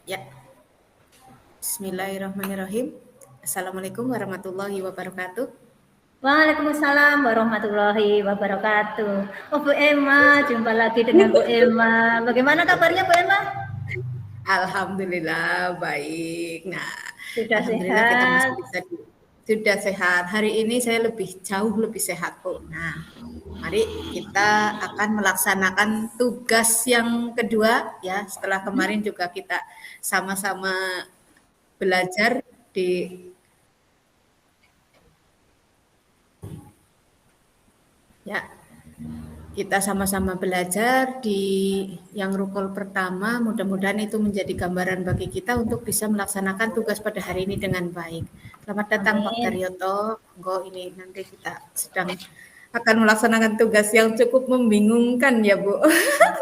Ya, Bismillahirrahmanirrahim. Assalamualaikum warahmatullahi wabarakatuh. Waalaikumsalam warahmatullahi wabarakatuh. Oh Bu Emma, jumpa lagi dengan Bu Emma. Bagaimana kabarnya Bu Emma? Alhamdulillah baik. Nah, Sudah alhamdulillah kita masih sehat? bisa sudah sehat. Hari ini saya jauh lebih sehat, Bu. Nah, mari kita akan melaksanakan tugas yang kedua ya. Setelah kemarin juga kita sama-sama belajar di ya, kita sama-sama belajar di yang rukun pertama. Mudah-mudahan itu menjadi gambaran bagi kita untuk bisa melaksanakan tugas pada hari ini dengan baik. Selamat datang Pak Amin. Daryoto. Monggo ini nanti kita sedang akan melaksanakan tugas yang cukup membingungkan ya Bu.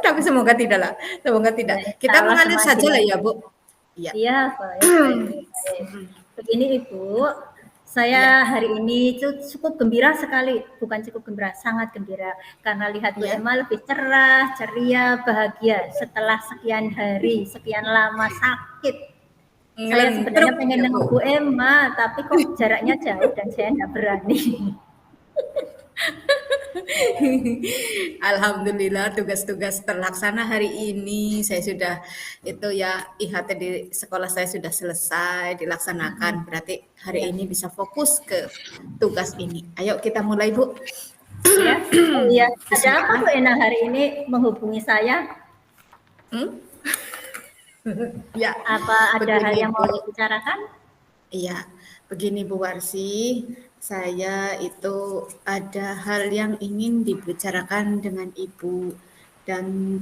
Tapi semoga tidak lah. Semoga Ya, tidak. insya Kita Allah mengalir semua saja lah ya dilancar. Bu. Iya. Iya, baik, baik, baik, baik. Begini Ibu, Iya. saya hari ini cukup gembira sekali, bukan cukup gembira, sangat gembira. Karena lihat Bu Iya. Emma lebih cerah, ceria, bahagia setelah sekian hari, sekian lama sakit. Saya sebenarnya Ngelentruk pengen ya nengok Bu. Bu Emma, tapi kok jaraknya jauh dan saya nggak berani. Alhamdulillah tugas-tugas terlaksana hari ini. Saya sudah itu ya IHT di sekolah saya sudah selesai dilaksanakan. Berarti hari Ya, ini bisa fokus ke tugas ini. Ayo kita mulai Bu. ya. Oh iya, ada apa Bismillah. Bu Ena hari ini menghubungi saya? Hmm? Ya, Apa ada hal begini yang mau Bu. dibicarakan? Iya, begini Bu Warsi, saya itu ada hal yang ingin dibicarakan dengan Ibu dan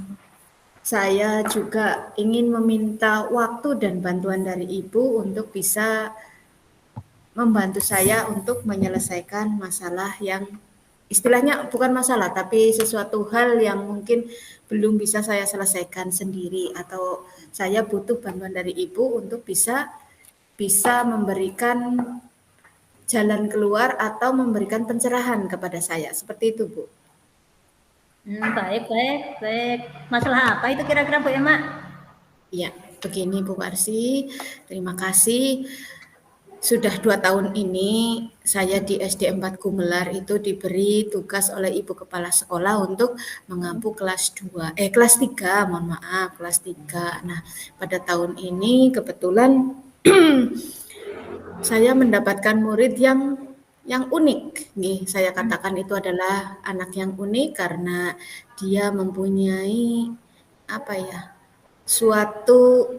saya juga ingin meminta waktu dan bantuan dari Ibu untuk bisa membantu saya untuk menyelesaikan masalah yang istilahnya bukan masalah tapi sesuatu hal yang mungkin belum bisa saya selesaikan sendiri atau saya butuh bantuan dari Ibu untuk bisa bisa memberikan jalan keluar atau memberikan pencerahan kepada saya. Seperti itu, Bu. Baik, baik, baik. Masalah apa itu kira-kira Bu Emma? Ya, begini Bu Warsi. Terima kasih. Sudah 2 tahun ini saya di SD 4 Gumelar itu diberi tugas oleh Ibu Kepala Sekolah untuk mengampu kelas 2, kelas 3, mohon maaf, kelas 3. Nah, pada tahun ini kebetulan saya mendapatkan murid yang unik. Nih, saya katakan itu adalah anak yang unik karena dia mempunyai apa ya? Suatu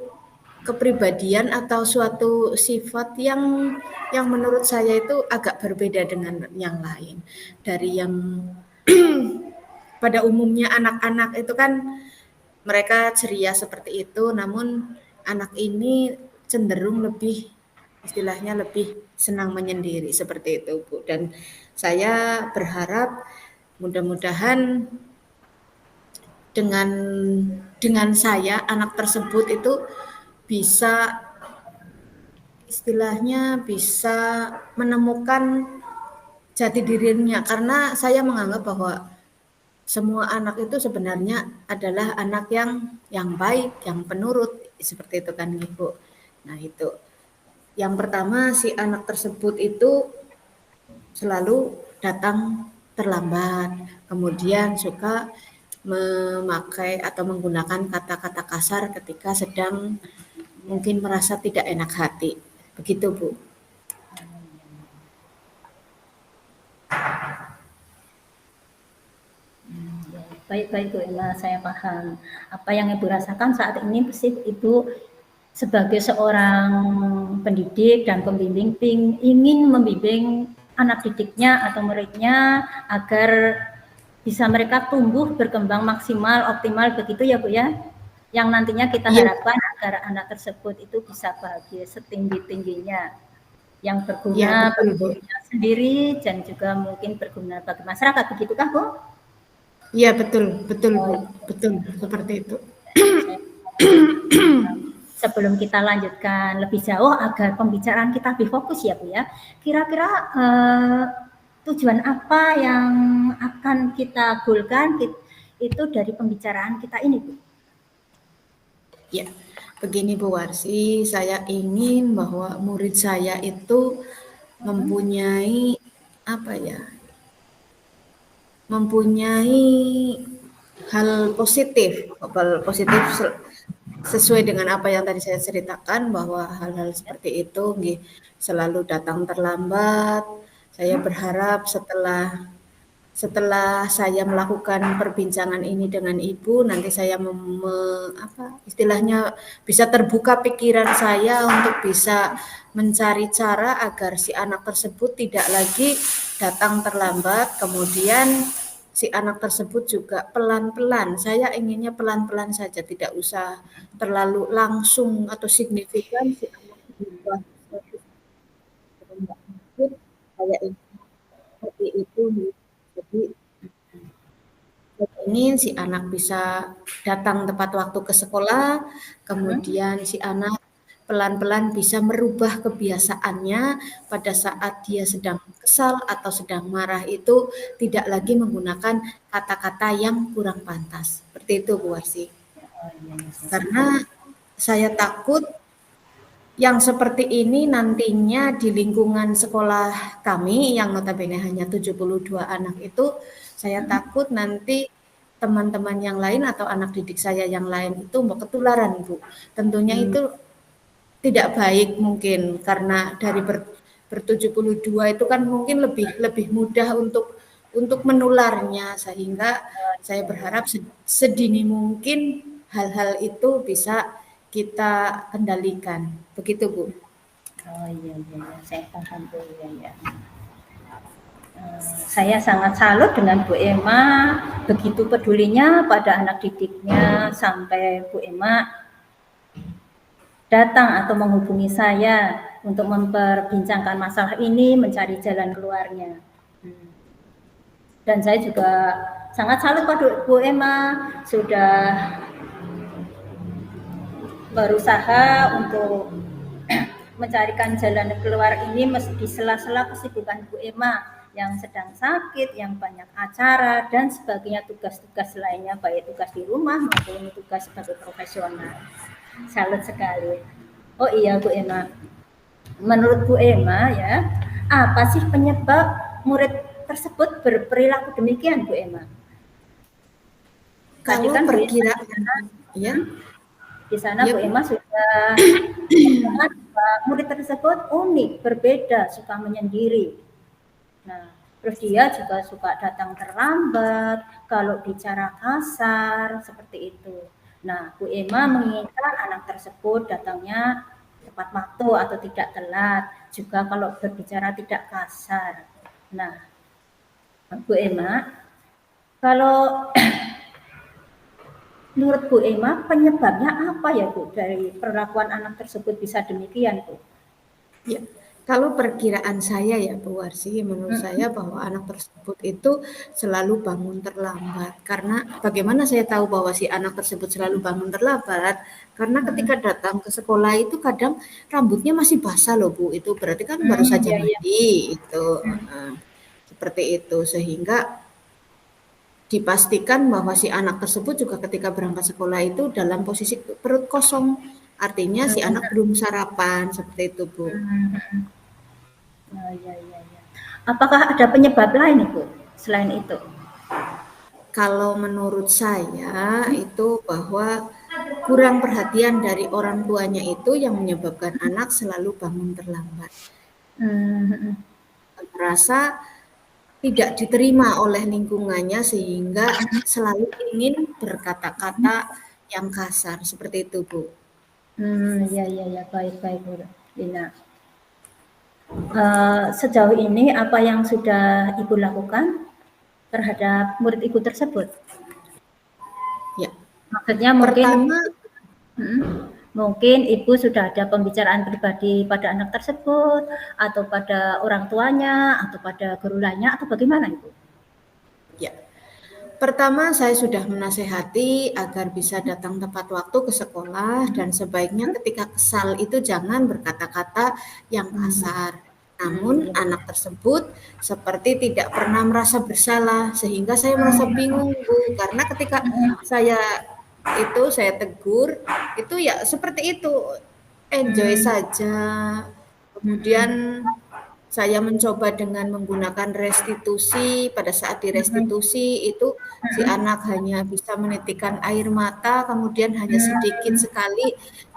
kepribadian atau suatu sifat yang menurut saya itu agak berbeda dengan yang lain. Dari yang pada umumnya anak-anak itu kan mereka ceria seperti itu, namun anak ini cenderung lebih istilahnya lebih senang menyendiri seperti itu, Bu. Dan saya berharap mudah-mudahan dengan saya anak tersebut itu bisa istilahnya bisa menemukan jati dirinya karena saya menganggap bahwa semua anak itu sebenarnya adalah anak yang baik, yang penurut seperti itu kan Ibu. Nah, itu. Yang pertama si anak tersebut itu selalu datang terlambat, kemudian suka memakai atau menggunakan kata-kata kasar ketika sedang mungkin merasa tidak enak hati. Begitu, Bu. Baik, baik Bu Emma, saya paham. Apa yang Ibu rasakan saat ini pasti Ibu sebagai seorang pendidik dan pembimbing ingin membimbing anak didiknya atau muridnya agar bisa mereka tumbuh, berkembang maksimal, optimal begitu ya Bu ya? Yang nantinya kita Iya, harapkan agar anak tersebut itu bisa bahagia setinggi-tingginya, yang iya berguna betul bagi Bu. dirinya sendiri dan juga mungkin berguna bagi masyarakat, begitukah Bu? Iya betul, betul Bu, Oh, betul seperti itu. saya sebelum kita lanjutkan lebih jauh agar pembicaraan kita lebih fokus ya Bu ya. Kira-kira tujuan apa yang akan kita goalkan itu dari pembicaraan kita ini Bu? Ya, begini Bu Warsi, saya ingin bahwa murid saya itu mempunyai apa ya? Mempunyai hal positif sesuai dengan apa yang tadi saya ceritakan bahwa hal-hal seperti itu selalu datang terlambat. Saya berharap setelah saya melakukan perbincangan ini dengan ibu, nanti saya istilahnya bisa terbuka pikiran saya untuk bisa mencari cara agar si anak tersebut tidak lagi datang terlambat, kemudian si anak tersebut juga pelan-pelan. Saya inginnya pelan-pelan saja, tidak usah terlalu langsung atau signifikan si anak berubah 180 derajat. Saya ingin seperti itu. Jadi ingin si anak bisa datang tepat waktu ke sekolah, kemudian si anak pelan-pelan bisa merubah kebiasaannya pada saat dia sedang kesal atau sedang marah itu tidak lagi menggunakan kata-kata yang kurang pantas. Seperti itu Bu Warsi. Oh, iya, iya. Karena saya takut yang seperti ini nantinya di lingkungan sekolah kami yang notabene hanya 72 anak itu, saya takut nanti teman-teman yang lain atau anak didik saya yang lain itu mau ketularan Bu. Tentunya Hmm, itu tidak baik mungkin karena dari ber 72 itu kan mungkin lebih lebih mudah untuk menularnya sehingga saya iya, iya. berharap sedini mungkin hal-hal itu bisa kita kendalikan. Begitu, Bu. Oh iya, iya, iya. Saya paham Bu. Iya, iya. Saya sangat salut dengan Bu Emma, begitu pedulinya pada anak didiknya sampai Bu Emma datang atau menghubungi saya untuk memperbincangkan masalah ini, mencari jalan keluarnya. Dan saya juga sangat salut pada Bu Emma sudah berusaha untuk mencarikan jalan keluar ini di sela-sela kesibukan Bu Emma yang sedang sakit, yang banyak acara dan sebagainya, tugas-tugas lainnya baik tugas di rumah maupun tugas sebagai profesional. Salut sekali. Oh iya Bu Emma, menurut Bu Emma ya, apa sih penyebab murid tersebut berperilaku demikian Bu Emma? Tadi Kalau kan Bu Emma perkiraan ya, di sana ya Bu Bu. Emma sudah murid tersebut unik, berbeda, suka menyendiri. Nah, terus dia juga suka datang terlambat, kalau bicara kasar, seperti itu. Nah, Bu Emma menginginkan anak tersebut datangnya tepat waktu atau tidak telat, juga kalau berbicara tidak kasar. Nah, Bu Emma, kalau menurut Bu Emma penyebabnya apa ya Bu dari perlakuan anak tersebut bisa demikian Bu? Ya, kalau perkiraan saya ya Bu Warsi, menurut saya bahwa anak tersebut itu selalu bangun terlambat. Karena bagaimana saya tahu bahwa si anak tersebut selalu bangun terlambat? Karena ketika datang ke sekolah itu kadang rambutnya masih basah loh Bu. Itu berarti kan baru saja Ya, ya. mandi itu. Seperti itu sehingga dipastikan bahwa si anak tersebut juga ketika berangkat sekolah itu dalam posisi perut kosong. Artinya si anak belum sarapan seperti itu Bu. Oh, ya, ya, ya. Apakah ada penyebab lain Bu selain itu? Kalau menurut saya itu bahwa kurang perhatian dari orang tuanya itu yang menyebabkan anak selalu bangun terlambat. Hmm, Merasa tidak diterima oleh lingkungannya sehingga selalu ingin berkata-kata yang kasar seperti itu, Bu. Ya ya ya, baik baik Bu Lina. Sejauh ini apa yang sudah Ibu lakukan terhadap murid Ibu tersebut? Ya, Maksudnya mungkin pertama mhm, mungkin Ibu sudah ada pembicaraan pribadi pada anak tersebut, atau pada orang tuanya, atau pada guru lainnya, atau bagaimana Ibu? ya, pertama saya sudah menasehati agar bisa datang tepat waktu ke sekolah dan sebaiknya ketika kesal itu jangan berkata-kata yang Mmm, kasar. Namun iya. anak tersebut seperti tidak pernah merasa bersalah sehingga saya merasa bingung, Bu, karena ketika saya saya tegur, itu ya seperti itu, enjoy Mmm, saja. Kemudian mhm, saya mencoba dengan menggunakan restitusi, pada saat mhm, direstitusi itu si mhm, anak hanya bisa menitikkan air mata, kemudian hanya sedikit mmm, sekali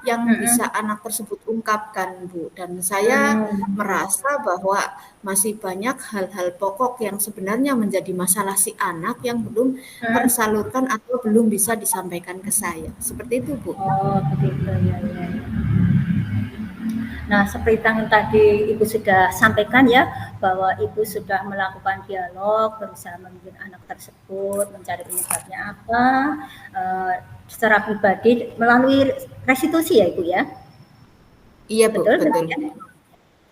yang bisa mhm, anak tersebut ungkapkan, Bu. Dan saya mmm, iya iya, merasa bahwa masih banyak hal-hal pokok yang sebenarnya menjadi masalah si anak yang belum mhm. tersalurkan atau belum bisa disampaikan ke saya. Seperti itu, Bu. Oh begitu, ya ya ya. Nah, seperti yang tadi Ibu sudah sampaikan ya, bahwa Ibu sudah melakukan dialog, berusaha membimbing anak tersebut, mencari penyebabnya apa, secara pribadi melalui restitusi ya Ibu ya? Iya, Bu, Betul betul. demikian?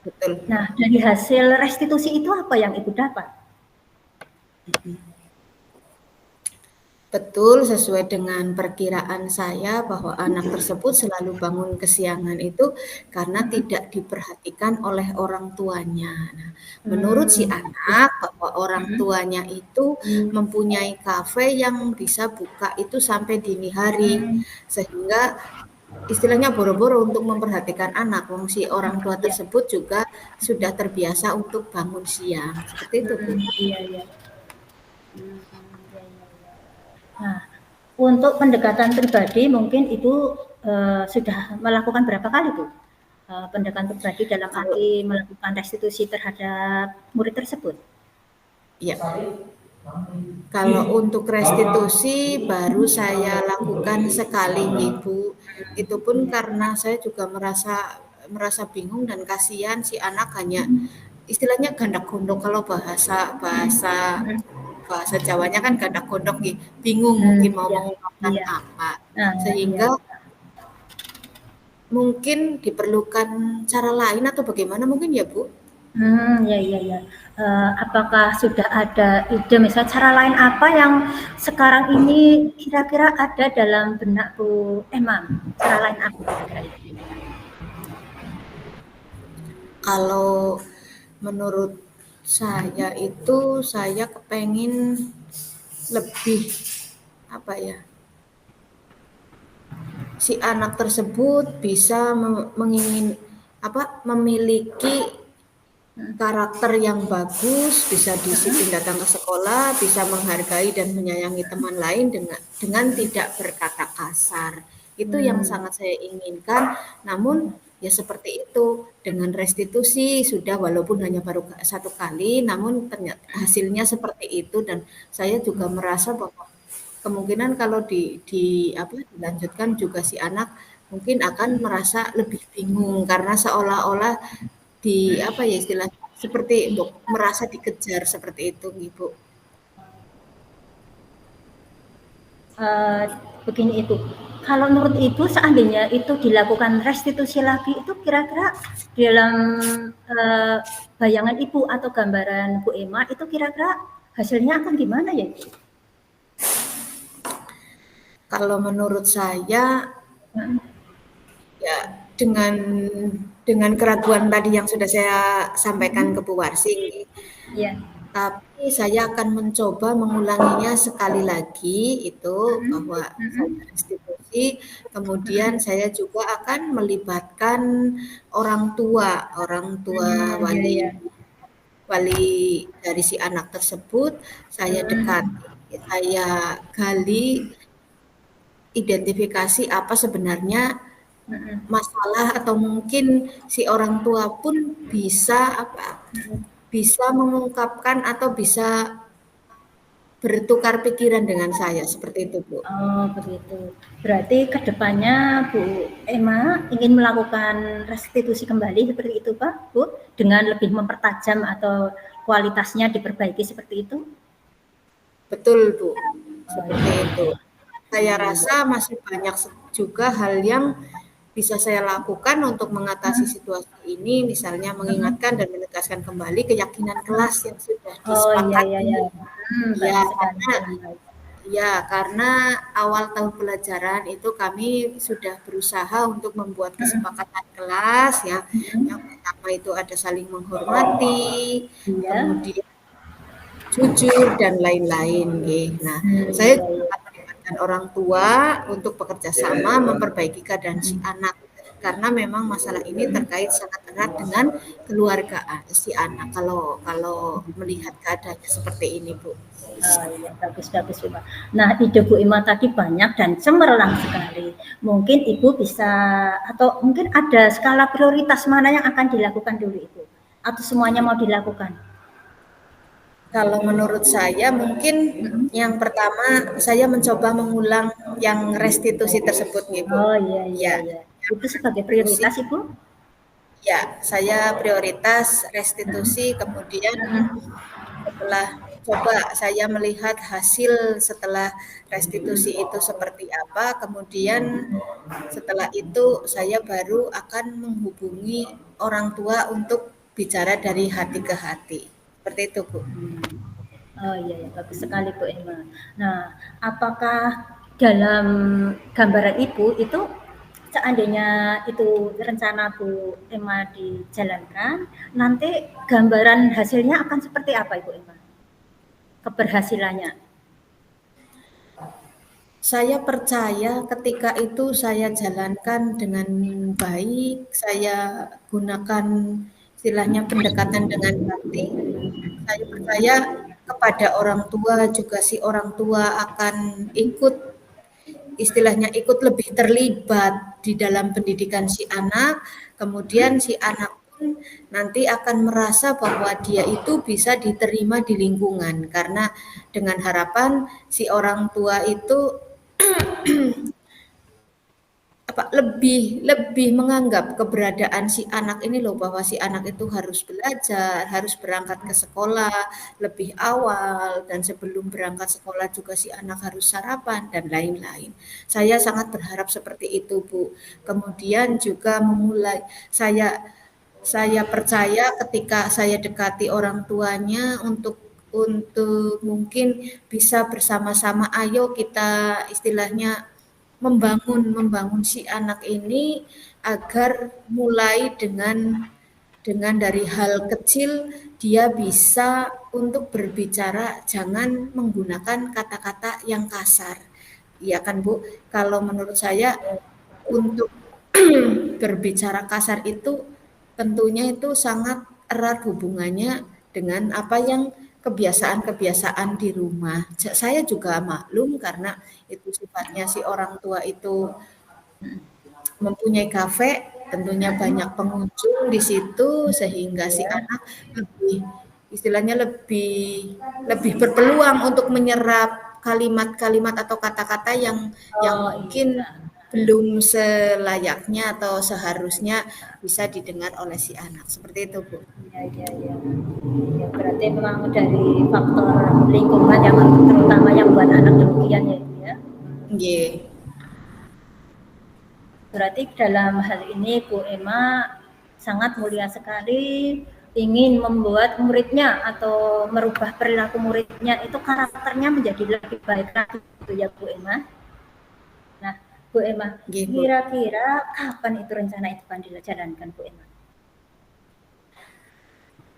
Betul. Nah, dari hasil restitusi itu apa yang Ibu dapat? Betul, sesuai dengan perkiraan saya bahwa anak tersebut selalu bangun kesiangan itu karena Mhm. tidak diperhatikan oleh orang tuanya. Nah, menurut si Hmm, anak bahwa orang mhm, tuanya itu mempunyai kafe yang bisa buka itu sampai dini hari, hmm, sehingga istilahnya boro-boro untuk memperhatikan anak. Wong si orang tua iya, tersebut juga sudah terbiasa untuk bangun siang. Seperti itu, Bu. iya iya, iya iya iya. Nah, untuk pendekatan pribadi mungkin Ibu, sudah melakukan berapa kali Bu? Pendekatan pribadi dalam Kalau arti melakukan restitusi terhadap murid tersebut? ya, kalau untuk restitusi baru saya lakukan sekali Ibu. Itu pun Iya. karena saya juga merasa merasa bingung dan kasihan si anak hanya istilahnya gandak gondok kalau bahasa bahasa Mhm. bahasa Jawanya kan gandak gondok nih, bingung mungkin mau Iya mengungkapkan iya. apa. Nah, iya. Sehingga mungkin diperlukan cara lain atau bagaimana mungkin ya, Bu? Ya ya ya. Apakah sudah ada ide misal cara lain apa yang sekarang ini kira-kira ada dalam benak Bu Emma? Cara lain apa kira-kira itu? Kalau menurut saya itu saya kepengen lebih apa ya, si anak tersebut bisa memiliki karakter yang bagus, bisa disiplin datang ke sekolah, bisa menghargai dan menyayangi teman lain dengan tidak berkata kasar. Itu yang Hmm, sangat saya inginkan. Namun ya seperti itu, dengan restitusi sudah walaupun hanya baru satu kali, namun ternyata hasilnya seperti itu dan saya juga merasa bahwa kemungkinan kalau dilanjutkan juga si anak mungkin akan merasa lebih bingung karena seolah-olah apa ya istilahnya, seperti merasa dikejar seperti itu, Ibu. eee, begini Ibu, kalau menurut Ibu seandainya itu dilakukan restitusi lagi itu kira-kira dalam, eee, bayangan Ibu atau gambaran Bu Emma itu kira-kira hasilnya akan gimana ya Ibu? Kalau menurut saya Mhm, ya dengan keraguan tadi yang sudah saya sampaikan ke Bu Warsi, iya, tapi saya akan mencoba mengulanginya sekali lagi itu bahwa mhm, saya mhm, restitusi, kemudian mhm, saya juga akan melibatkan orang tua iya wali iya, wali dari si anak tersebut, saya mhm, dekati, saya gali identifikasi apa sebenarnya mhm, masalah atau mungkin si orang tua pun bisa mhm, bisa mengungkapkan atau bisa bertukar pikiran dengan saya, seperti itu, Bu. Oh, begitu. Berarti ke depannya Bu Emma ingin melakukan restitusi kembali seperti itu, Pak, Bu? Dengan lebih mempertajam atau kualitasnya diperbaiki seperti itu? Betul, Bu, Oh, seperti itu. iya. Saya rasa masih banyak juga hal yang bisa saya lakukan untuk mengatasi situasi ini, misalnya mengingatkan dan menegaskan kembali keyakinan kelas yang sudah Oh, iya, iya, disepakati. iya. Ya, Bagus sekali, karena Bu Emma. awal tahun pelajaran itu kami sudah berusaha untuk membuat kesepakatan kelas ya. Yang pertama itu ada saling menghormati, Iya. kemudian jujur dan lain-lain nggih. Nah, saya Iya, juga iya. akan melibatkan orang tua untuk bekerja sama memperbaiki keadaan si anak. Karena memang masalah ini terkait sangat erat dengan keluarga si anak kalau kalau melihat keadaannya seperti ini, Bu. Oh, iya, bagus bagus Bu. Nah, ide Bu Ima tadi banyak dan cemerlang sekali. Mungkin Ibu bisa atau mungkin ada skala prioritas mana yang akan dilakukan dulu Ibu? Atau semuanya mau dilakukan? Kalau menurut saya mungkin yang pertama saya mencoba mengulang yang restitusi tersebut nih, Bu. Oh, iya iya Ya, iya. yang Itu sebagai restitusi. prioritas Ibu? Ya, saya prioritas restitusi, kemudian setelah coba saya melihat hasil setelah restitusi itu seperti apa, kemudian setelah itu saya baru akan menghubungi orang tua untuk bicara dari hati ke hati. Seperti itu, Bu. Oh iya, ya, bagus sekali Bu Emma. Nah, apakah dalam gambaran Ibu itu seandainya itu rencana Bu Emma dijalankan, nanti gambaran hasilnya akan seperti apa Ibu Emma? Keberhasilannya. Saya percaya ketika itu saya jalankan dengan baik, saya gunakan istilahnya pendekatan dengan hati. Saya percaya kepada orang tua juga si orang tua akan ikut istilahnya ikut lebih terlibat di dalam pendidikan si anak, kemudian si anak pun nanti akan merasa bahwa dia itu bisa diterima di lingkungan karena dengan harapan si orang tua itu lebih lebih menganggap keberadaan si anak ini loh bahwa si anak itu harus belajar, harus berangkat ke sekolah lebih awal dan sebelum berangkat sekolah juga si anak harus sarapan dan lain-lain. Saya sangat berharap seperti itu, Bu. Kemudian juga memulai saya percaya ketika saya dekati orang tuanya untuk mungkin bisa bersama-sama ayo kita istilahnya membangun si anak ini agar mulai dengan dari hal kecil dia bisa untuk berbicara jangan menggunakan kata-kata yang kasar. Iya kan, Bu? Kalau menurut saya untuk berbicara kasar itu tentunya itu sangat erat hubungannya dengan apa yang kebiasaan-kebiasaan di rumah. Saya juga maklum karena itu sifatnya si orang tua itu mempunyai kafe, tentunya banyak pengunjung di situ sehingga si Ya. anak lebih istilahnya lebih lebih berpeluang untuk menyerap kalimat-kalimat atau kata-kata yang Oh mungkin iya. belum selayaknya atau seharusnya bisa didengar oleh si anak. Seperti itu, Bu. Iya, iya, iya. Ya, berarti memang dari faktor lingkungan yang terutama yang buat anak demikian ya Ibu ya. Nggih. Berarti dalam hal ini Bu Emma sangat mulia sekali ingin membuat muridnya atau merubah perilaku muridnya itu karakternya menjadi lebih baik lagi gitu ya Bu Emma. Nah, Bu Emma, Nggih, Bu. kira-kira kapan itu rencana itu akan dijalankan Bu Emma?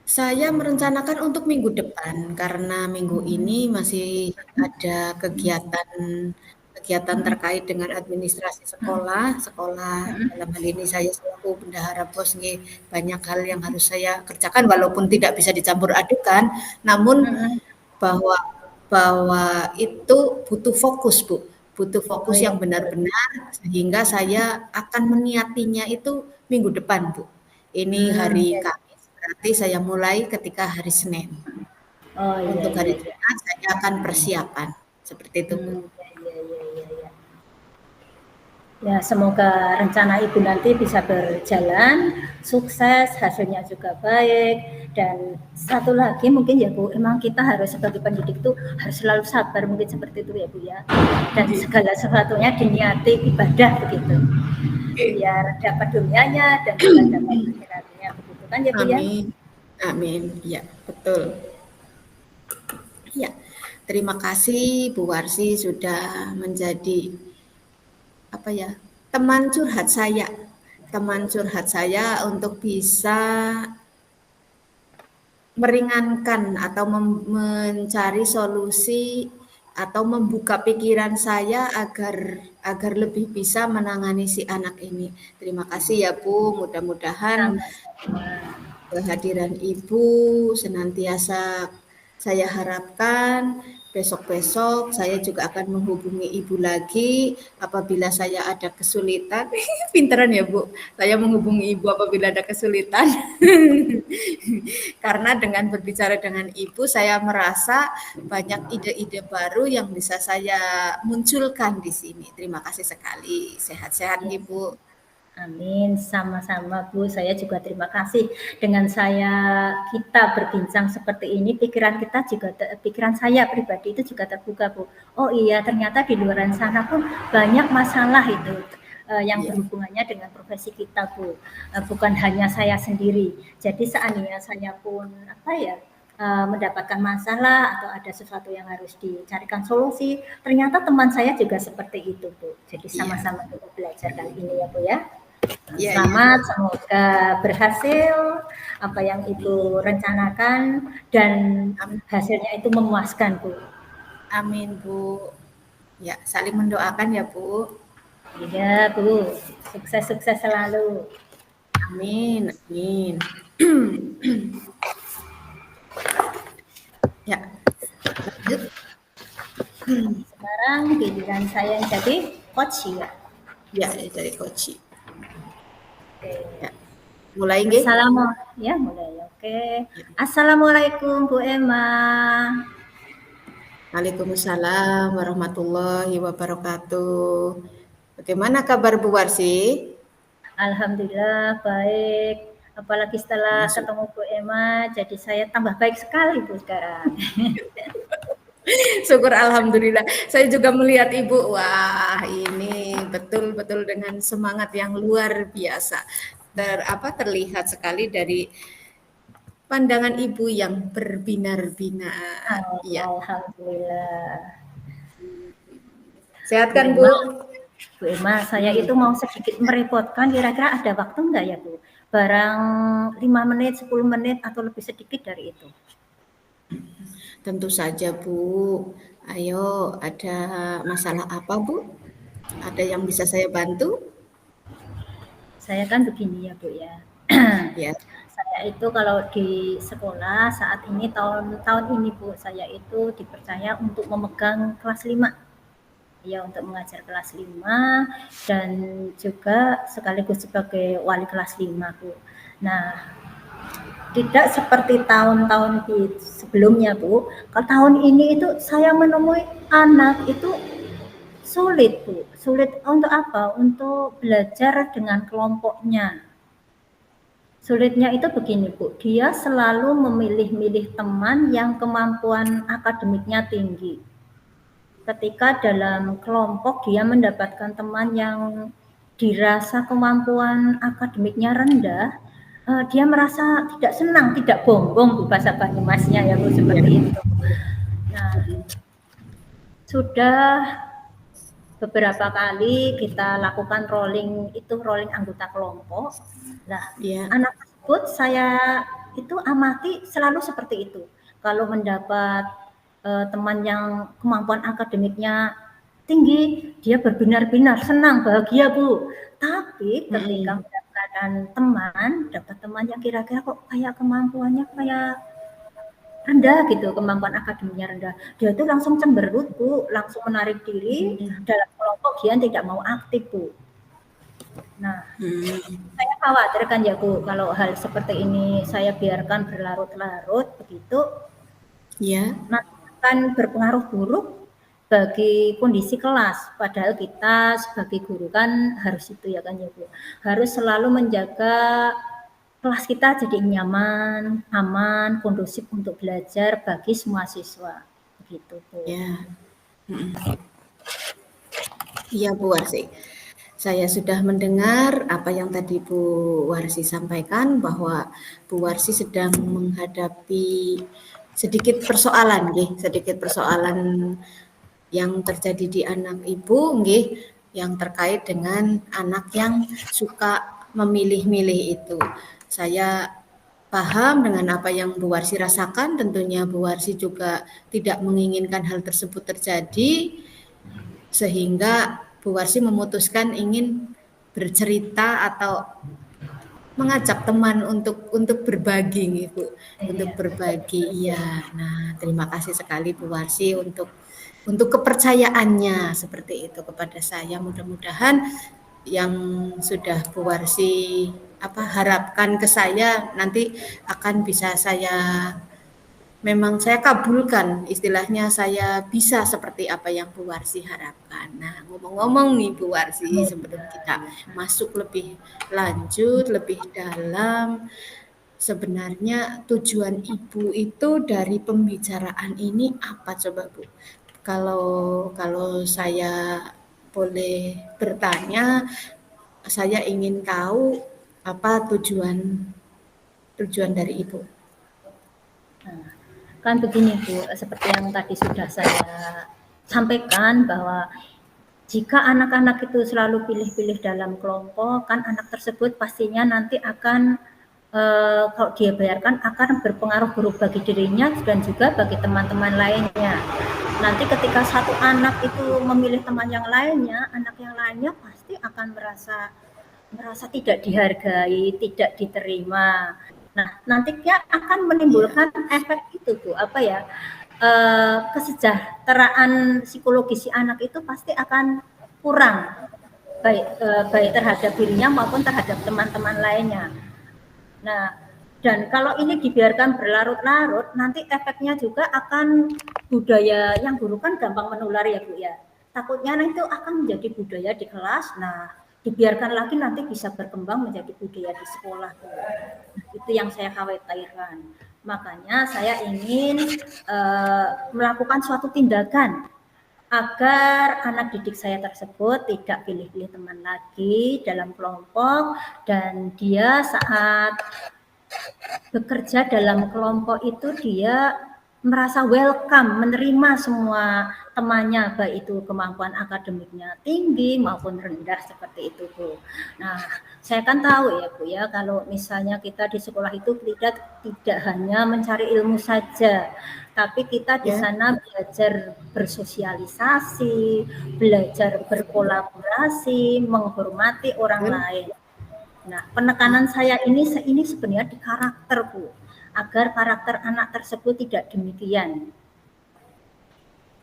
Saya merencanakan untuk minggu depan karena minggu ini masih ada kegiatan kegiatan terkait dengan administrasi sekolah. Sekolah dalam hal ini saya selaku bendahara BOS nggih, banyak hal yang harus saya kerjakan walaupun tidak bisa dicampur adukan, namun Mm-mm. bahwa bahwa itu butuh fokus, Bu. Butuh Oh fokus ya, yang benar-benar sehingga saya akan meniatinya itu minggu depan, Bu. Ini hari Ya. Kamis, berarti saya mulai ketika hari Senin. Oh iya Untuk iya hari iya. Jumat saya adakan persiapan. Seperti itu, Bu. Ya. Ya, semoga rencana Ibu nanti bisa berjalan, sukses, hasilnya juga baik. Dan satu lagi mungkin ya Bu, emang kita harus sebagai pendidik tuh harus selalu sabar, mungkin seperti itu ya Bu ya. Dan segala sesuatunya diniati ibadah begitu. Biar dapat dunianya dan juga dapat akhiratnya begitu kan ya Bu ya. Amin. Amin. Ya, betul. Ya, terima kasih Bu Warsi sudah menjadi teman curhat saya untuk bisa meringankan atau mencari solusi atau membuka pikiran saya agar lebih bisa menangani si anak ini. Terima kasih ya Bu, mudah-mudahan kehadiran Ibu senantiasa saya harapkan besok-besok saya juga akan menghubungi Ibu lagi apabila saya ada kesulitan. Pinteran ya Bu, saya menghubungi Ibu apabila ada kesulitan. Karena dengan berbicara dengan Ibu saya merasa banyak ide-ide baru yang bisa saya munculkan di sini. Terima kasih sekali. Sehat-sehat Ibu. Amin, sama-sama Bu. Saya juga terima kasih dengan kita berbincang seperti ini. Pikiran saya pribadi itu juga terbuka Bu. Oh iya, ternyata di luar sana pun banyak masalah itu yang berhubungannya dengan profesi kita Bu. Bukan hanya saya sendiri. Jadi seandainya saya pun mendapatkan masalah atau ada sesuatu yang harus dicarikan solusi, ternyata teman saya juga seperti itu Bu. Jadi sama-sama kita belajar kali ini ya Bu ya. Selamat, semoga berhasil apa yang Ibu rencanakan dan hasilnya itu memuaskan Bu. Amin Bu. Ya, saling mendoakan ya Bu. Iya Bu, sukses-sukses selalu. Amin, amin. Ya, lanjut. Sekarang giliran saya yang jadi coach ya. Ya, dari Koci. Oke. Ya. Mulai nggih? Mulai. Oke. Assalamualaikum Bu Emma. Waalaikumsalam warahmatullahi wabarakatuh. Bagaimana kabar Bu Warsi? Alhamdulillah baik. Apalagi setelah ketemu Bu Emma, jadi saya tambah baik sekali Bu sekarang. Syukur alhamdulillah. Saya juga melihat Ibu, wah ini betul-betul dengan semangat yang luar biasa. Terlihat sekali dari pandangan Ibu yang berbinar-binar. Ya. Alhamdulillah. Sehat kan Bu? Bu Emma, saya itu mau sedikit merepotkan, kira-kira ada waktu enggak ya Bu? Barang 5 menit, 10 menit atau lebih sedikit dari itu. Tentu saja Bu. Ayo, ada masalah apa Bu? Ada yang bisa saya bantu? Saya kan begini ya Bu ya. Ya. Saya itu kalau di sekolah saat ini tahun ini Bu, saya itu dipercaya untuk memegang kelas 5. Ya, untuk mengajar kelas 5 dan juga sekaligus sebagai wali kelas 5 Bu. Nah, tidak seperti tahun-tahun sebelumnya Bu. Kalau tahun ini itu saya menemui anak itu sulit Bu. Sulit untuk apa? Untuk belajar dengan kelompoknya. Sulitnya itu begini Bu, dia selalu memilih-milih teman yang kemampuan akademiknya tinggi. Ketika dalam kelompok dia mendapatkan teman yang dirasa kemampuan akademiknya rendah, dia merasa tidak senang, tidak bongbong Bu bahasa Banyumasnya ya Bu, seperti itu. Nah, sudah beberapa kali kita lakukan rolling anggota kelompok. Nah, anak tersebut saya itu amati selalu seperti itu. Kalau mendapat teman yang kemampuan akademiknya tinggi, dia berbinar-binar, senang, bahagia Bu. Tapi ketika mendapatkan dapat teman yang kira-kira kok kayak kemampuannya kayak rendah gitu, kemampuan akademiknya rendah, dia itu langsung cemberut Bu, langsung menarik diri dalam kelompok, dia tidak mau aktif Bu. Nah, saya khawatirkan ya Bu, kalau hal seperti ini saya biarkan berlarut-larut begitu, nanti akan berpengaruh buruk bagi kondisi kelas. Padahal kita sebagai guru kan harus itu ya kan ya Bu, harus selalu menjaga kelas kita jadi nyaman, aman, kondusif untuk belajar bagi semua siswa. Begitu Bu. Ya. Iya Bu Warsi. Saya sudah mendengar apa yang tadi Bu Warsi sampaikan bahwa Bu Warsi sedang menghadapi sedikit persoalan yang terjadi di anak Ibu nggih, yang terkait dengan anak yang suka memilih-milih itu. Saya paham dengan apa yang Bu Warsi rasakan, tentunya Bu Warsi juga tidak menginginkan hal tersebut terjadi, sehingga Bu Warsi memutuskan ingin bercerita atau mengajak teman untuk berbagi Bu, untuk Iya, berbagi. Iya. Nah, terima kasih sekali Bu Warsi untuk kepercayaannya seperti itu kepada saya. Mudah-mudahan yang sudah Bu Warsi harapkan ke saya nanti akan bisa saya kabulkan, istilahnya saya bisa seperti apa yang Bu Warsi harapkan. Nah, ngomong-ngomong nih Bu Warsi, oh, sebelum iya, kita iya. masuk lebih lanjut, lebih dalam, sebenarnya tujuan Ibu itu dari pembicaraan ini apa coba Bu? Kalau saya boleh bertanya, saya ingin tahu apa tujuan dari Ibu. Nah, kan begini Bu, seperti yang tadi sudah saya sampaikan bahwa jika anak-anak itu selalu pilih-pilih dalam kelompok, kan anak tersebut pastinya nanti akan kalau dia biarkan akan berpengaruh buruk bagi dirinya dan juga bagi teman-teman lainnya. Nanti ketika satu anak itu memilih teman yang lainnya, anak yang lainnya pasti akan merasa tidak dihargai, tidak diterima. Nah, nantinya akan Ya, menimbulkan efek itu Bu, kesejahteraan psikologis si anak itu pasti akan kurang baik terhadap dirinya maupun terhadap teman-teman lainnya. Nah, dan kalau ini dibiarkan berlarut-larut, nanti efeknya juga akan budaya yang buruk kan gampang menular ya Bu ya. Takutnya itu akan menjadi budaya di kelas. Nah, dibiarkan lagi nanti bisa berkembang menjadi budaya di sekolah Bu. Nah, itu yang saya khawatirkan. Makanya saya ingin melakukan suatu tindakan agar anak didik saya tersebut tidak pilih-pilih teman lagi dalam kelompok dan dia saat bekerja dalam kelompok itu dia merasa welcome, menerima semua temannya, baik itu kemampuan akademiknya tinggi maupun rendah seperti itu Bu. Nah, saya kan tahu ya Bu ya, kalau misalnya kita di sekolah itu tidak hanya mencari ilmu saja, tapi kita di ya. sana belajar bersosialisasi, belajar berkolaborasi, menghormati orang Betul. lain. Nah, penekanan saya ini sebenarnya di karakter, Bu, agar karakter anak tersebut tidak demikian.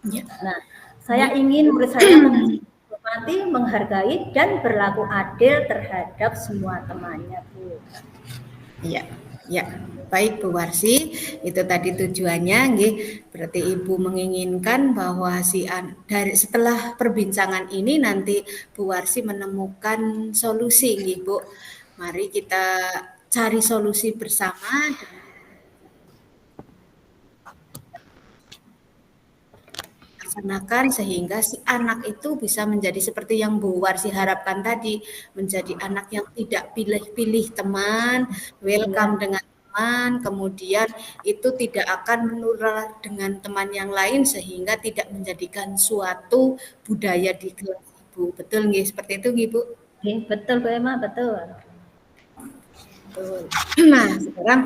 Ya. Nah, saya Baik. ingin murid saya menghormati, menghargai, dan berlaku adil terhadap semua temannya, Bu. Iya, ya. Baik Bu Warsi, itu tadi tujuannya nggih. Berarti Ibu menginginkan bahwa dari setelah perbincangan ini nanti Bu Warsi menemukan solusi nggih Bu. Mari kita cari solusi bersama dengan laksanakan sehingga si anak itu bisa menjadi seperti yang Bu Warsi harapkan tadi, menjadi anak yang tidak pilih-pilih teman, welcome Iya, dengan teman, kemudian itu tidak akan menular dengan teman yang lain sehingga tidak menjadikan suatu budaya di kelas Ibu. Betul nggih seperti itu nggih Bu? betul Bu Emma, betul. Betul. Nah, sekarang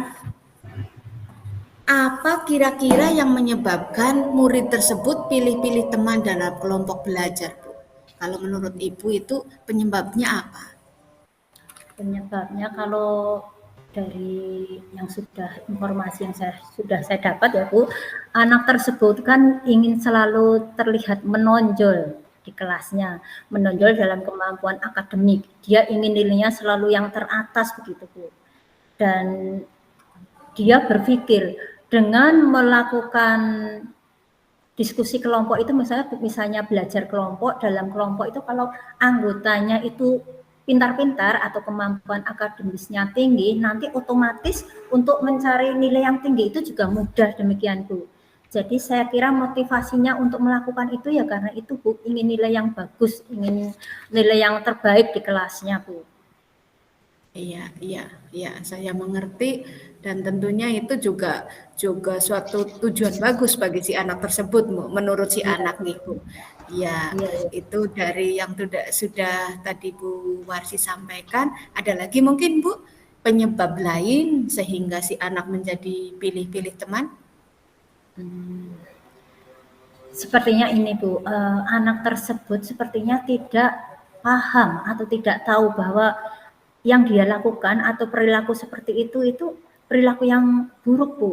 apa kira-kira yang menyebabkan murid tersebut pilih-pilih teman dalam kelompok belajar, Bu? Kalau menurut Ibu itu penyebabnya apa? Penyebabnya kalau dari yang informasi yang sudah saya dapat ya Bu, anak tersebut kan ingin selalu terlihat menonjol di kelasnya, menonjol dalam kemampuan akademik. Dia ingin nilainya selalu yang teratas begitu Bu. Dan dia berpikir dengan melakukan diskusi kelompok itu misalnya belajar kelompok, dalam kelompok itu kalau anggotanya itu pintar-pintar atau kemampuan akademisnya tinggi, nanti otomatis untuk mencari nilai yang tinggi itu juga mudah, demikian Bu. Jadi saya kira motivasinya untuk melakukan itu ya karena itu Bu, ingin nilai yang bagus, ingin nilai yang terbaik di kelasnya Bu. Iya, iya, iya, saya mengerti dan tentunya itu juga suatu tujuan bagus bagi si anak tersebut, menurut si Iya, anak nih, Bu. Iya, iya, iya. itu dari yang sudah tadi Bu Warsi sampaikan, ada lagi mungkin Bu penyebab lain sehingga si anak menjadi pilih-pilih teman? Hmm. Sepertinya ini Bu, anak tersebut sepertinya tidak paham atau tidak tahu bahwa yang dia lakukan atau perilaku seperti itu perilaku yang buruk Bu,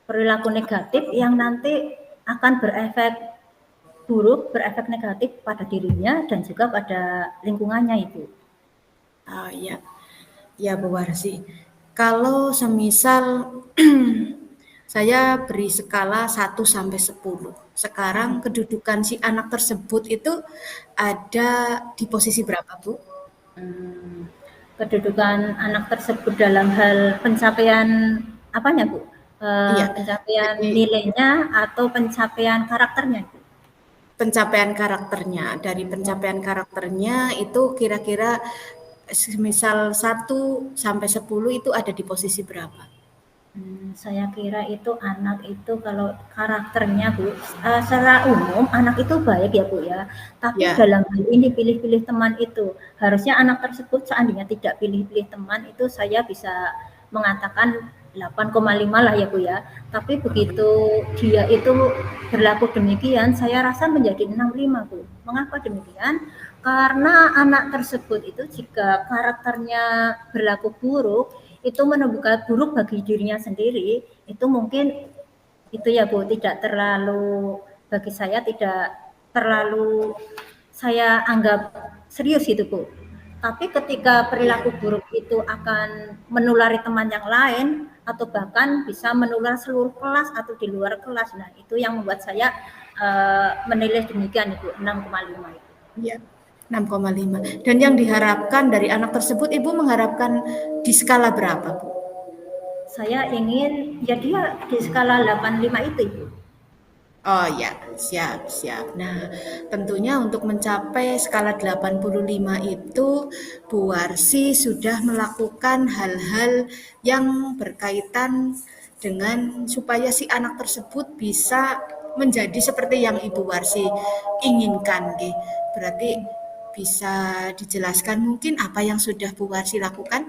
perilaku negatif yang nanti akan berefek buruk, berefek negatif pada dirinya dan juga pada lingkungannya itu. Oh iya, ya Bu Warsi. Kalau semisal saya beri skala 1 sampai 10. Sekarang kedudukan si anak tersebut itu ada di posisi berapa, Bu? Hmm, kedudukan anak tersebut dalam hal pencapaian apanya Bu? Iya, Pencapaian jadi nilainya atau pencapaian karakternya Bu? pencapaian karakternya. Dari pencapaian karakternya itu kira-kira misal 1 sampai 10 itu ada di posisi berapa? Saya kira itu anak itu kalau karakternya Bu, secara umum anak itu baik ya Bu ya, tapi Ya, dalam hal ini pilih-pilih teman itu, harusnya anak tersebut seandainya tidak pilih-pilih teman itu saya bisa mengatakan 8,5 lah ya Bu ya. Tapi begitu dia itu berlaku demikian, saya rasa menjadi 6,5 Bu. Mengapa demikian? Karena anak tersebut itu jika karakternya berlaku buruk, itu menumbuhkan buruk bagi dirinya sendiri, itu mungkin itu ya Bu, tidak terlalu bagi saya tidak terlalu saya anggap serius gitu Bu. Tapi ketika ya. perilaku buruk itu akan menulari teman yang lain atau bahkan bisa menular seluruh kelas atau di luar kelas. Nah, itu yang membuat saya menilai demikian Ibu, 6,5 itu. Iya, 6,5. Dan yang diharapkan dari anak tersebut, Ibu mengharapkan di skala berapa, Bu? Saya ingin ya dia di skala 85 itu Ibu. Oh ya, siap, siap. Nah, tentunya untuk mencapai skala 85 itu, Bu Warsi sudah melakukan hal-hal yang berkaitan dengan supaya si anak tersebut bisa menjadi seperti yang Ibu Warsi inginkan. Nggih. Berarti bisa dijelaskan mungkin apa yang sudah Bu Warsi lakukan?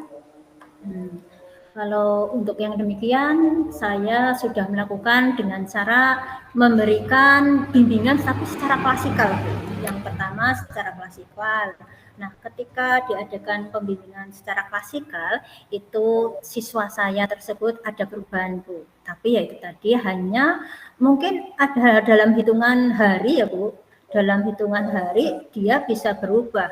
Hmm. Kalau untuk yang demikian, saya sudah melakukan dengan cara memberikan bimbingan tapi secara klasikal. Yang pertama secara klasikal. Nah, ketika diadakan pembimbingan secara klasikal, itu siswa saya tersebut ada perubahan Bu. Tapi ya itu tadi hanya mungkin ada dalam hitungan hari ya Bu. Dalam hitungan hari dia bisa berubah.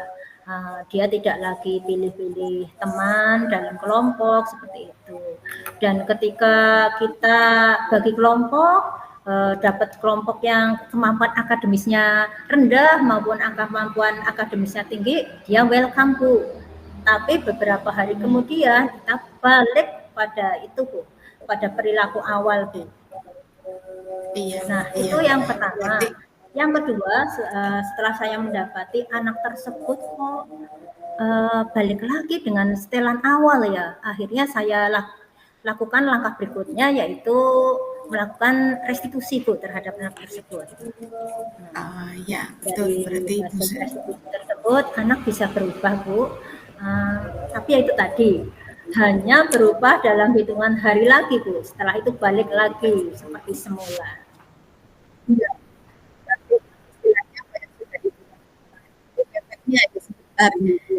Dia tidak lagi pilih-pilih teman dalam kelompok seperti itu. Dan ketika kita bagi kelompok, dapat kelompok yang kemampuan akademisnya rendah maupun kemampuan akademisnya tinggi, dia welcome Bu. Tapi beberapa hari kemudian kita balik pada itu Bu, pada perilaku awal Bu. Iya, Nah, iya. itu yang pertama. Berarti Yang kedua, setelah saya mendapati anak tersebut kok balik lagi dengan setelan awal ya. Akhirnya saya lakukan langkah berikutnya yaitu melakukan restitusi Bu terhadap anak tersebut. Nah, ya, betul. dari Berarti Ibu hasil restitusi tersebut anak bisa berubah Bu. Tapi ya itu tadi hanya berubah dalam hitungan hari lagi Bu. Setelah itu balik lagi seperti semula. iya, berarti istilahnya apa yang sudah efeknya ya sebentar Ibu.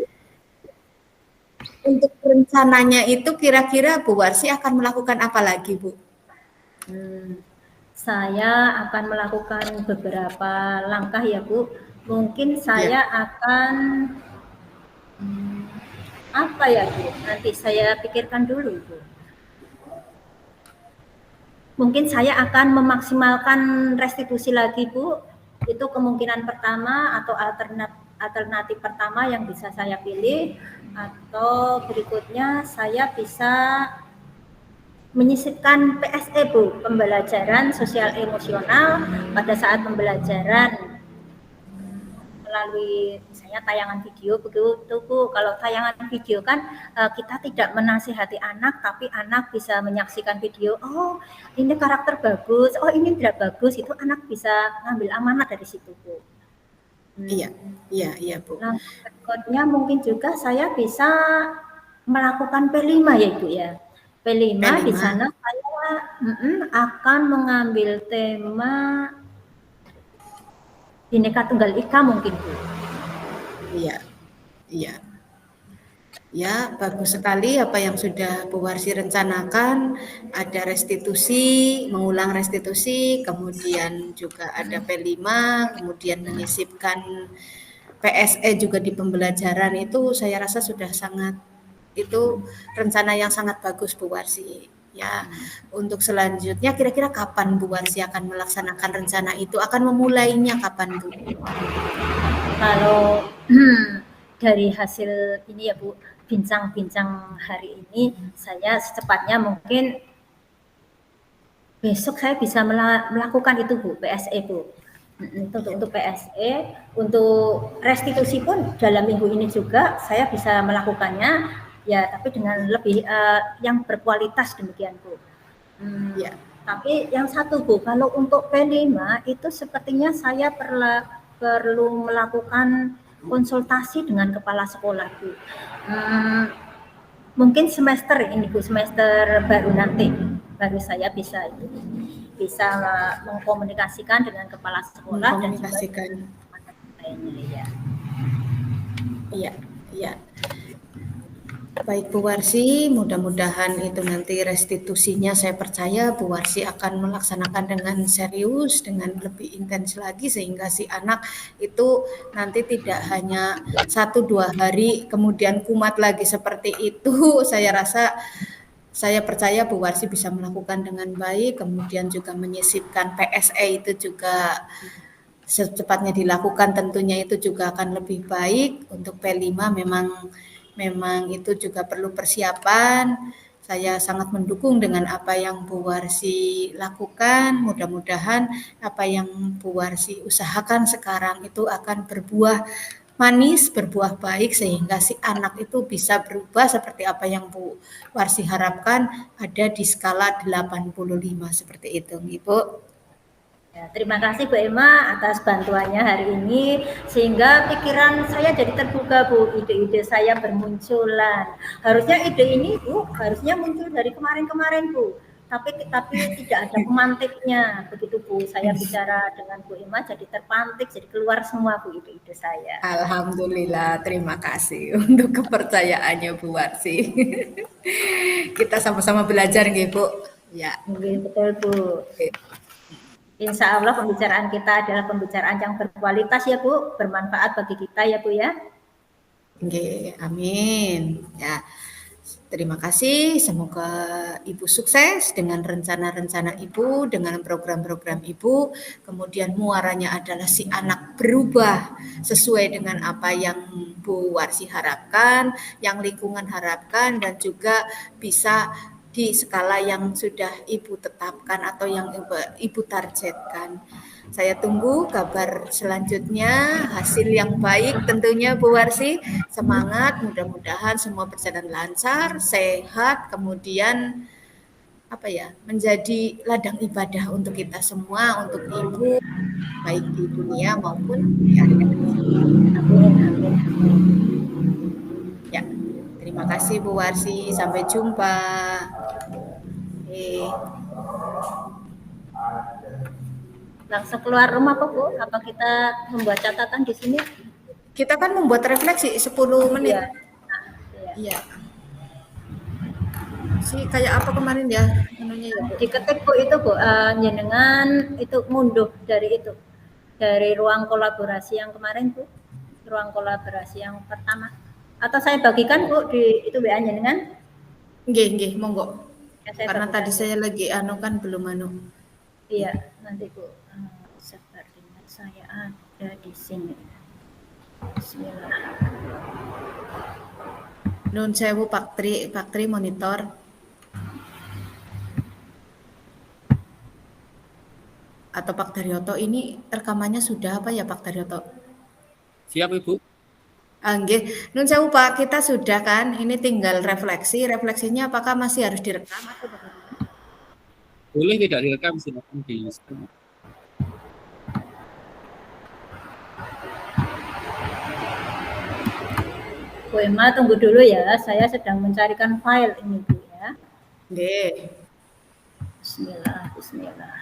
Untuk rencananya itu kira-kira Bu Warsi akan melakukan apa lagi, Bu? Saya akan melakukan beberapa langkah ya Bu. Mungkin Ya, saya akan apa ya Bu? Nanti saya pikirkan dulu Bu. mungkin saya akan memaksimalkan restitusi lagi Bu. Itu kemungkinan pertama atau alternatif pertama yang bisa saya pilih. Atau berikutnya saya bisa menyisipkan PSE Bu, pembelajaran sosial emosional pada saat pembelajaran melalui misalnya tayangan video begitu Bu. Kalau tayangan video kan kita tidak menasihati anak, tapi anak bisa menyaksikan video, oh ini karakter bagus, oh ini tidak bagus, itu anak bisa ngambil amanat dari situ Bu. Iya Bu. Nah, berikutnya mungkin juga saya bisa melakukan P5 ya Ibu ya. P5 di sana saya akan mengambil tema Bhinneka Tunggal Ika mungkin Bu. Iya. Ya, bagus sekali apa yang sudah Bu Warsi rencanakan. Ada restitusi, mengulang restitusi, kemudian juga ada P5, kemudian menyisipkan PSE juga di pembelajaran. Itu saya rasa sudah sangat, itu rencana yang sangat bagus Bu Warsi. Ya, untuk selanjutnya kira-kira kapan Bu Warsi akan melaksanakan rencana itu? Akan memulainya kapan Bu? Kalau dari hasil ini ya Bu, bincang-bincang hari ini, saya secepatnya mungkin besok saya bisa melakukan itu Bu, PSE Bu. Untuk PSE, untuk restitusi pun dalam minggu ini juga saya bisa melakukannya, ya tapi dengan lebih yang berkualitas demikian Bu. Ya. Tapi yang satu Bu, kalau untuk P5 itu sepertinya saya perlu melakukan konsultasi dengan kepala sekolah Bu. Mungkin semester ini Bu, semester baru nanti baru saya bisa mengkomunikasikan dengan kepala sekolah dan juga lainnya ya. Iya. Baik Bu Warsi, mudah-mudahan itu nanti restitusinya saya percaya Bu Warsi akan melaksanakan dengan serius, dengan lebih intens lagi sehingga si anak itu nanti tidak hanya 1-2 hari kemudian kumat lagi seperti itu. Saya rasa, saya percaya Bu Warsi bisa melakukan dengan baik, kemudian juga menyisipkan PSE itu juga secepatnya dilakukan, tentunya itu juga akan lebih baik. Untuk P5 memang itu juga perlu persiapan. Saya sangat mendukung dengan apa yang Bu Warsi lakukan. Mudah-mudahan apa yang Bu Warsi usahakan sekarang itu akan berbuah manis, berbuah baik sehingga si anak itu bisa berubah seperti apa yang Bu Warsi harapkan, ada di skala 85 seperti itu, Ibu. Ya, terima kasih Bu Emma atas bantuannya hari ini, sehingga pikiran saya jadi terbuka Bu, ide-ide saya bermunculan. Harusnya ide ini Bu, harusnya muncul dari kemarin-kemarin Bu, tapi tidak ada pemantiknya, begitu Bu. Saya bicara dengan Bu Emma jadi terpantik, jadi keluar semua Bu ide-ide saya. Alhamdulillah, terima kasih untuk kepercayaannya Bu Warsi. Kita sama-sama belajar nggih Bu. Ya. Betul Bu. Insya Allah pembicaraan kita adalah pembicaraan yang berkualitas ya Bu, bermanfaat bagi kita ya Bu ya. Oke, amin. Ya, terima kasih. Semoga Ibu sukses dengan rencana-rencana Ibu, dengan program-program Ibu. Kemudian muaranya adalah si anak berubah sesuai dengan apa yang Bu Warsi harapkan, yang lingkungan harapkan, dan juga bisa di skala yang sudah Ibu tetapkan atau yang Ibu targetkan. Saya tunggu kabar selanjutnya, hasil yang baik tentunya Bu Warsi. Semangat, mudah-mudahan semua berjalan lancar, sehat, kemudian menjadi ladang ibadah untuk kita semua, untuk Ibu, baik di dunia maupun di akhirat. Amin. Ya, terima kasih Bu Warsi, sampai jumpa. Langsung keluar rumah Pak Bu? Apa kita membuat catatan di sini? Kita kan membuat refleksi 10 menit. Iya. Kayak apa kemarin ya? Diketik Bu itu Bu, jenengan itu munduh dari itu. Dari ruang kolaborasi yang kemarin Bu. Ruang kolaborasi yang pertama. Atau saya bagikan Bu di itu WA jenengan? Nggih, monggo. Ya, saya Karena bagikan tadi ya. saya lagi anu kan belum anu. Iya, nanti Bu. Sepertinya saya ada di sini. Bismillah. Nun sewu Pak Tri monitor. Atau Pak Daryoto ini rekamannya sudah apa ya Pak Daryoto? Siap Ibu. Nggih, nun sewu Pak, kita sudah kan, ini tinggal refleksi. Refleksinya apakah masih harus direkam atau bagaimana? Boleh tidak direkam, silakan di stop. Bu Emma tunggu dulu ya, saya sedang mencarikan file ini Bu ya. Nggih. Bismillah, bismillah.